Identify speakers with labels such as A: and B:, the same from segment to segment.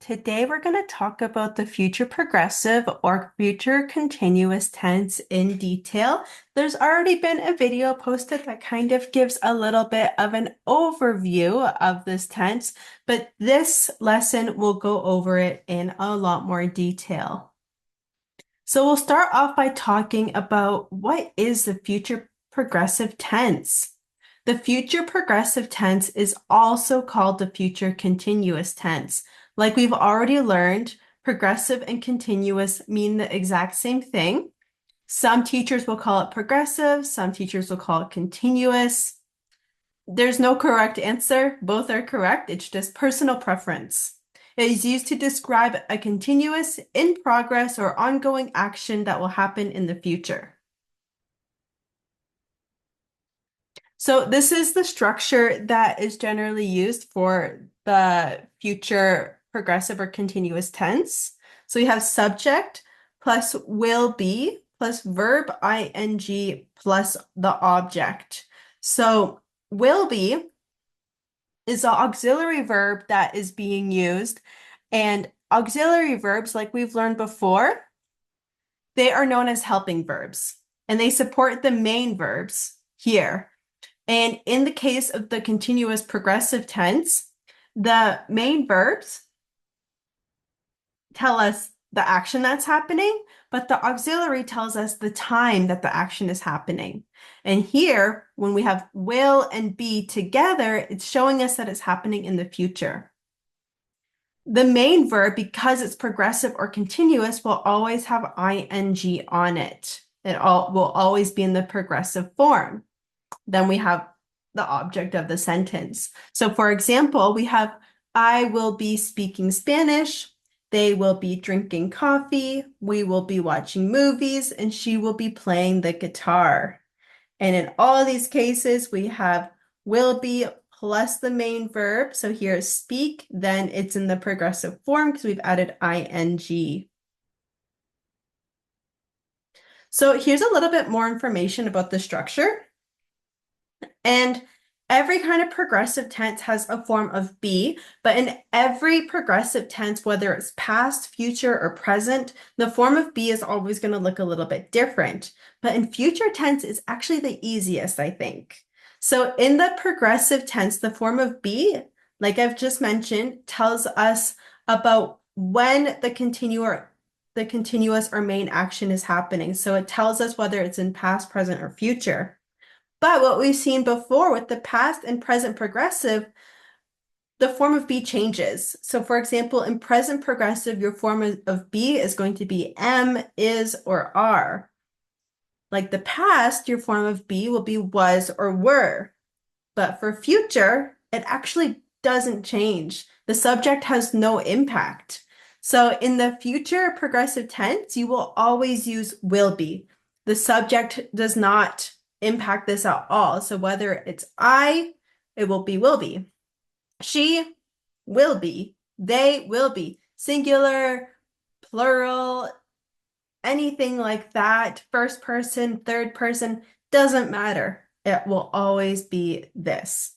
A: Today we're going to talk about the future progressive or future continuous tense in detail. There's already been a video posted that kind of gives a little bit of an overview of this tense, but this lesson will go over it in a lot more detail. So we'll start off by talking about what is the future progressive tense. The future progressive tense is also called the future continuous tense. Like we've already learned, progressive and continuous mean the exact same thing. Some teachers will call it progressive, some teachers will call it continuous. There's no correct answer. Both are correct. It's just personal preference. It is used to describe a continuous, in progress, or ongoing action that will happen in the future. So this is the structure that is generally used for the future progressive or continuous tense. So we have subject plus will be plus verb ing plus the object. So will be is the auxiliary verb that is being used. And auxiliary verbs, like we've learned before, they are known as helping verbs, and they support the main verbs here. And in the case of the continuous progressive tense, the main verbs tell us the action that's happening, but the auxiliary tells us the time that the action is happening. And here, when we have will and be together, it's showing us that it's happening in the future. The main verb, because it's progressive or continuous, will always have ing on it. It will always be in the progressive form. Then we have the object of the sentence. So for example, we have, I will be speaking Spanish, they will be drinking coffee, we will be watching movies, and she will be playing the guitar. And in all of these cases, we have will be plus the main verb. So here is speak, then it's in the progressive form because we've added ing. So here's a little bit more information about the structure. And every kind of progressive tense has a form of be, but in every progressive tense, whether it's past, future, or present, the form of be is always going to look a little bit different. But in future tense is actually the easiest, I think. So in the progressive tense, the form of be, like I've just mentioned, tells us about when the continuous or main action is happening. So it tells us whether it's in past, present, or future. But what we've seen before with the past and present progressive, the form of be changes. So for example, in present progressive, your form of be is going to be am, is, or are. Like the past, your form of be will be was or were. But for future, it actually doesn't change. The subject has no impact. So in the future progressive tense, you will always use will be. The subject does not impact this at all. So whether it's I, it will be. She will be. They will be. Singular, plural, anything like that. First person, third person, doesn't matter. It will always be this.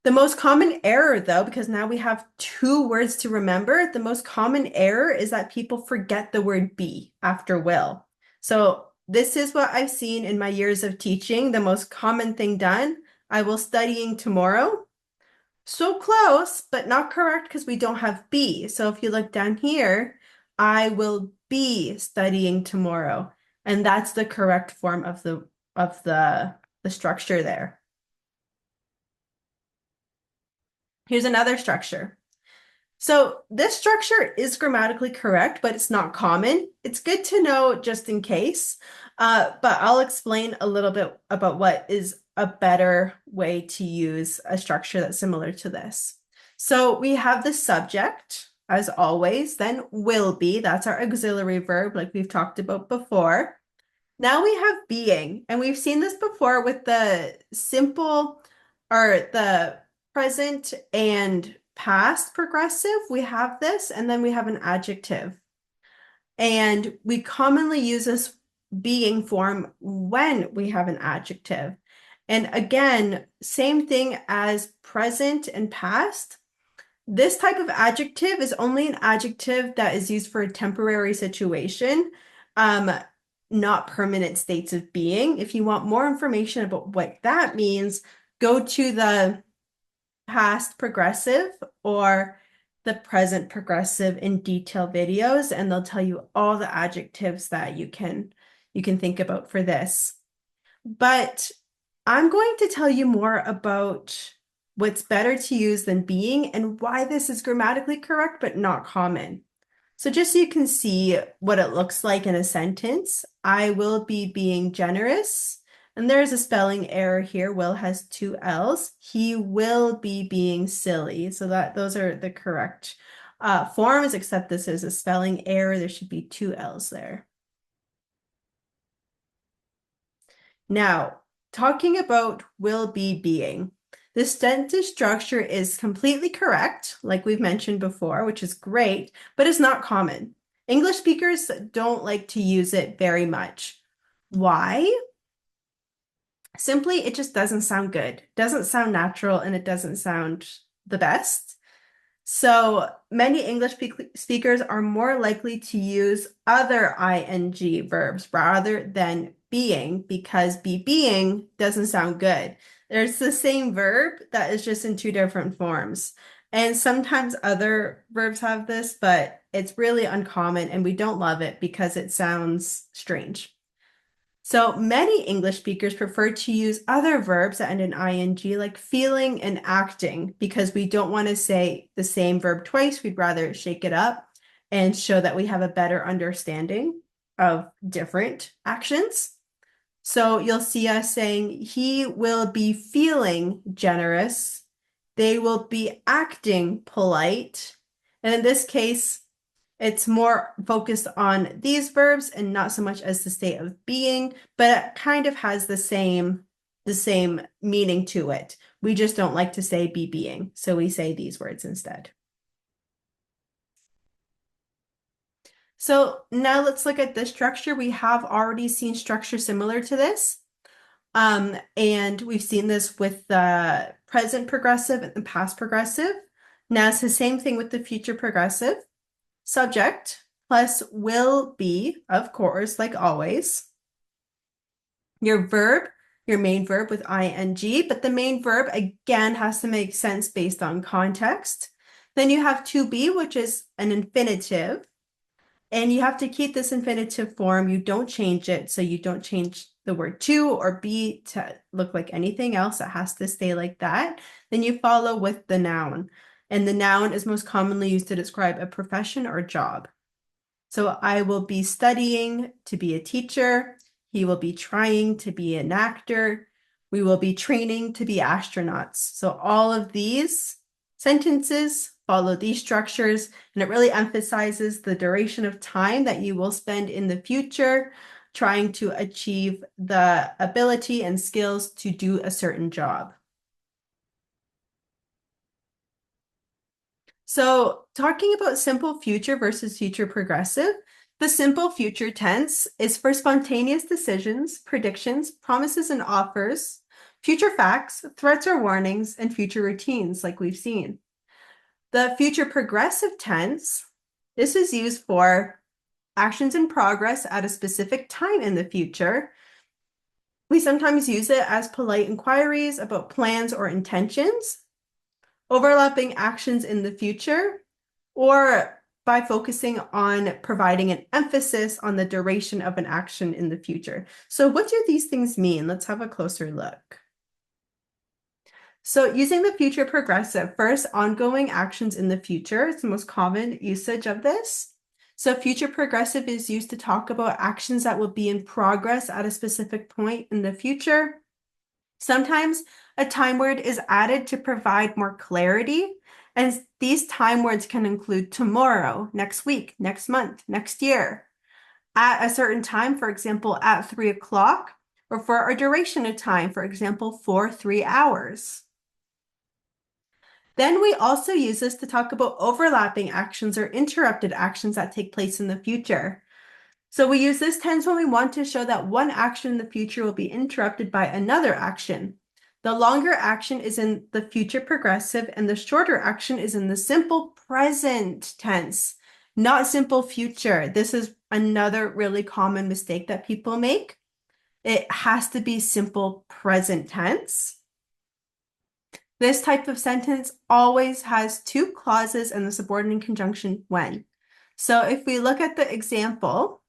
A: The most common error, though, because now we have two words to remember, the most common error is that people forget the word be after will. So this is what I've seen in my years of teaching. The most common thing done, I will studying tomorrow. So close, but not correct because we don't have be. So if you look down here, I will be studying tomorrow. And that's the correct form of the structure there. Here's another structure. So this structure is grammatically correct, but it's not common. It's good to know just in case, but I'll explain a little bit about what is a better way to use a structure that's similar to this. So we have the subject, as always, then will be, that's our auxiliary verb like we've talked about before. Now we have being, and we've seen this before with the simple or the present and past progressive. We have this, and then we have an adjective. And we commonly use this being form when we have an adjective. And again, same thing as present and past. This type of adjective is only an adjective that is used for a temporary situation, um, not permanent states of being. If you want more information about what that means, go to the past progressive or the present progressive in detail videos, and they'll tell you all the adjectives that you can think about for this. But I'm going to tell you more about what's better to use than being and why this is grammatically correct but not common. So just so you can see what it looks like in a sentence, I will be being generous. And there's a spelling error here. Will has two L's. He will be being silly. So those are the correct forms, except this is a spelling error. There should be two L's there. Now, talking about will be being. The sentence structure is completely correct, like we've mentioned before, which is great, but it's not common. English speakers don't like to use it very much. Why? Simply, it just doesn't sound good. It doesn't sound natural, and it doesn't sound the best. So many English speakers are more likely to use other ing verbs rather than being, because be being doesn't sound good. There's the same verb that is just in two different forms. And sometimes other verbs have this, but it's really uncommon and we don't love it because it sounds strange. So many English speakers prefer to use other verbs that end in ing, like feeling and acting, because we don't want to say the same verb twice. We'd rather shake it up and show that we have a better understanding of different actions. So you'll see us saying, he will be feeling generous. They will be acting polite. And in this case, it's more focused on these verbs and not so much as the state of being, but it kind of has the same meaning to it. We just don't like to say be being, so we say these words instead. So now let's look at this structure. We have already seen structure similar to this. And we've seen this with the present progressive and the past progressive. Now it's the same thing with the future progressive. Subject plus will be, of course, like always. Your verb, your main verb with ing, but the main verb again has to make sense based on context. Then you have to be, which is an infinitive. And you have to keep this infinitive form. You don't change it. So you don't change the word to or be to look like anything else. It has to stay like that. Then you follow with the noun. And the noun is most commonly used to describe a profession or job. So I will be studying to be a teacher. He will be trying to be an actor. We will be training to be astronauts. So all of these sentences follow these structures, and it really emphasizes the duration of time that you will spend in the future trying to achieve the ability and skills to do a certain job. So talking about simple future versus future progressive, the simple future tense is for spontaneous decisions, predictions, promises and offers, future facts, threats or warnings, and future routines like we've seen. The future progressive tense, this is used for actions in progress at a specific time in the future. We sometimes use it as polite inquiries about plans or intentions, overlapping actions in the future, or by focusing on providing an emphasis on the duration of an action in the future. So what do these things mean? Let's have a closer look. So using the future progressive, first, ongoing actions in the future is the most common usage of this. So future progressive is used to talk about actions that will be in progress at a specific point in the future. Sometimes a time word is added to provide more clarity, and these time words can include tomorrow, next week, next month, next year, at a certain time, for example, at 3 o'clock, or for a duration of time, for example, for 3 hours. Then we also use this to talk about overlapping actions or interrupted actions that take place in the future. So we use this tense when we want to show that one action in the future will be interrupted by another action. The longer action is in the future progressive and the shorter action is in the simple present tense, not simple future. This is another really common mistake that people make. It has to be simple present tense. This type of sentence always has two clauses and the subordinate conjunction when. So if we look at the example,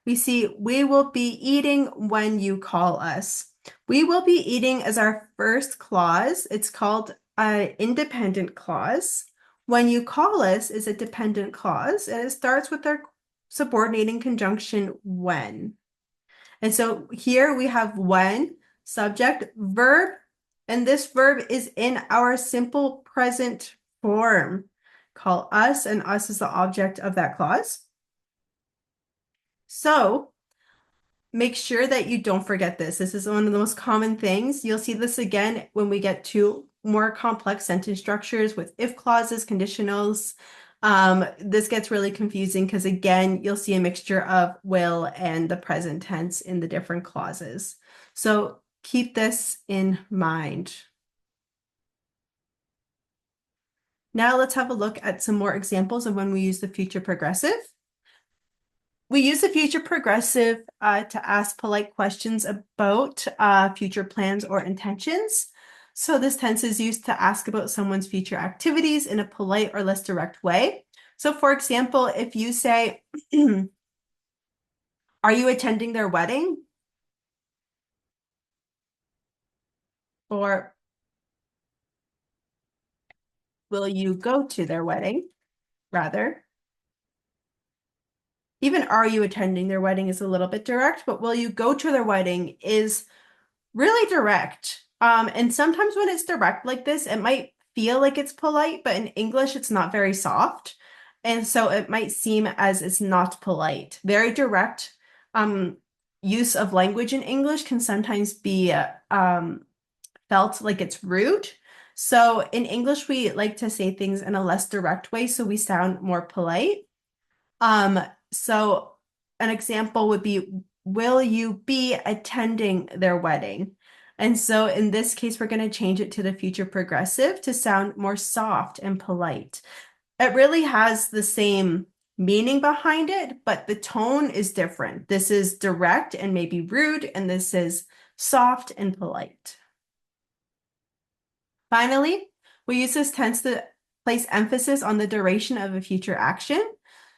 A: we see we will be eating when you call us. We will be eating as our first clause. It's called an independent clause. When you call us is a dependent clause, and it starts with our subordinating conjunction when. And so here we have when, subject, verb, and this verb is in our simple present form. Call us, and us is the object of that clause. So make sure that you don't forget this. This is one of the most common things. You'll see this again when we get to more complex sentence structures with if clauses, conditionals. This gets really confusing because again, you'll see a mixture of will and the present tense in the different clauses. So keep this in mind. Now let's have a look at some more examples of when we use the future progressive. We use the future progressive to ask polite questions about future plans or intentions. So this tense is used to ask about someone's future activities in a polite or less direct way. So for example, if you say, are you attending their wedding? Or will you go to their wedding, rather? Even are you attending their wedding is a little bit direct, but will you go to their wedding is really direct. And sometimes when it's direct like this, it might feel like it's polite, but in English, it's not very soft. And so it might seem as it's not polite. Very direct use of language in English can sometimes be felt like it's rude. So in English, we like to say things in a less direct way, so we sound more polite. So an example would be, will you be attending their wedding? And so in this case, we're going to change it to the future progressive to sound more soft and polite. It really has the same meaning behind it, but the tone is different. This is direct and maybe rude, and this is soft and polite. Finally, we use this tense to place emphasis on the duration of a future action.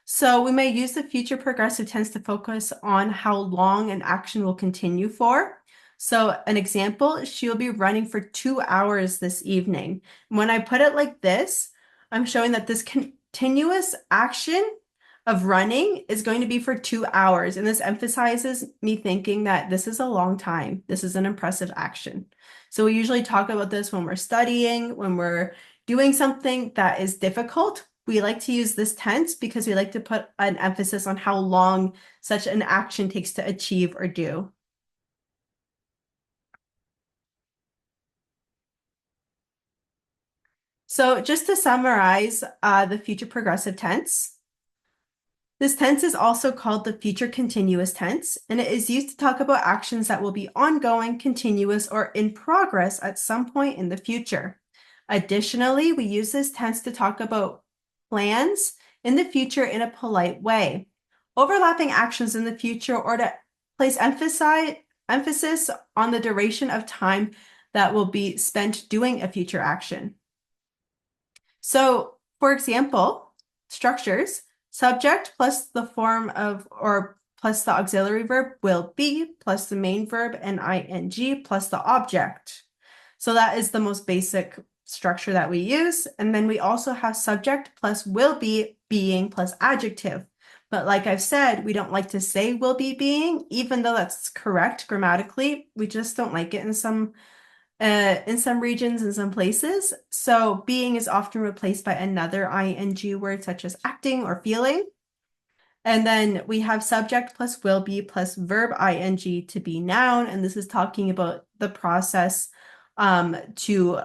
A: So we may use the future progressive tense to focus on how long an action will continue for. So an example, she'll be running for 2 hours this evening. When I put it like this, I'm showing that this continuous action of running is going to be for 2 hours. And this emphasizes me thinking that this is a long time. This is an impressive action. So we usually talk about this when we're studying, when we're doing something that is difficult. We like to use this tense because we like to put an emphasis on how long such an action takes to achieve or do. So just to summarize the future progressive tense, this tense is also called the future continuous tense, and it is used to talk about actions that will be ongoing, continuous, or in progress at some point in the future. Additionally, we use this tense to talk about plans in the future in a polite way, overlapping actions in the future, or to place emphasis on the duration of time that will be spent doing a future action. So, for example, structures, subject plus the form of, or plus the auxiliary verb will be, plus the main verb and ing, plus the object. So that is the most basic structure that we use. And then we also have subject plus will be, being plus adjective. But like I've said, we don't like to say will be being, even though that's correct grammatically. We just don't like it in some regions, in some places. So being is often replaced by another ing word such as acting or feeling. And then we have subject plus will be plus verb ing to be noun. And this is talking about the process to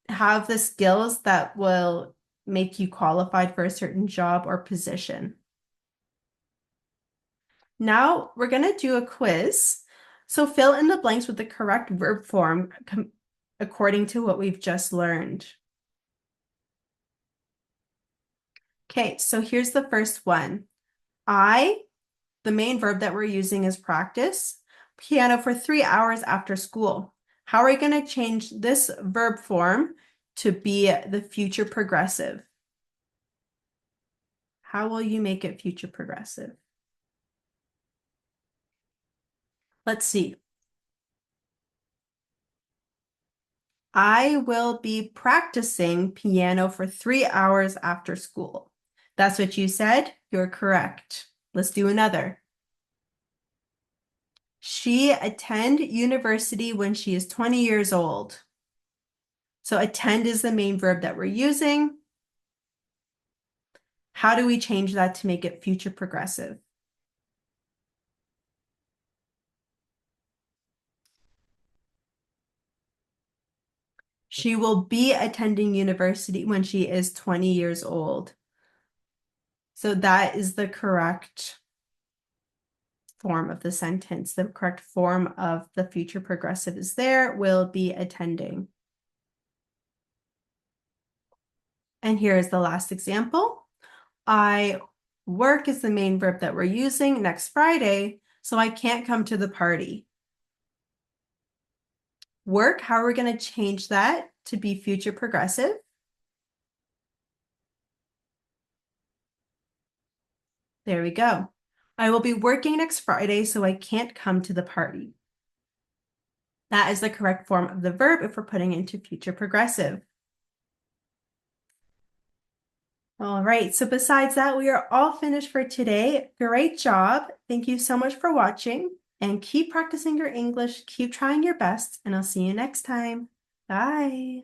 A: have the skills that will make you qualified for a certain job or position. Now we're going to do a quiz. So fill in the blanks with the correct verb form according to what we've just learned. Okay, so here's the first one. The main verb that we're using is practice piano for 3 hours after school. How are we going to change this verb form to be the future progressive? How will you make it future progressive? Let's see. I will be practicing piano for 3 hours after school. That's what you said. You're correct. Let's do another. She attend university when she is 20 years old. So attend is the main verb that we're using. How do we change that to make it future progressive? She will be attending university when she is 20 years old. So that is the correct form of the sentence. The correct form of the future progressive is there, will be attending. And here is the last example. I work is the main verb that we're using next Friday, so I can't come to the party. Work, how are we going to change that to be future progressive? There we go. I will be working next Friday, so I can't come to the party. That is the correct form of the verb if we're putting it into future progressive. All right, so besides that, we are all finished for today. Great job. Thank you so much for watching, and keep practicing your English, keep trying your best, and I'll see you next time. Bye.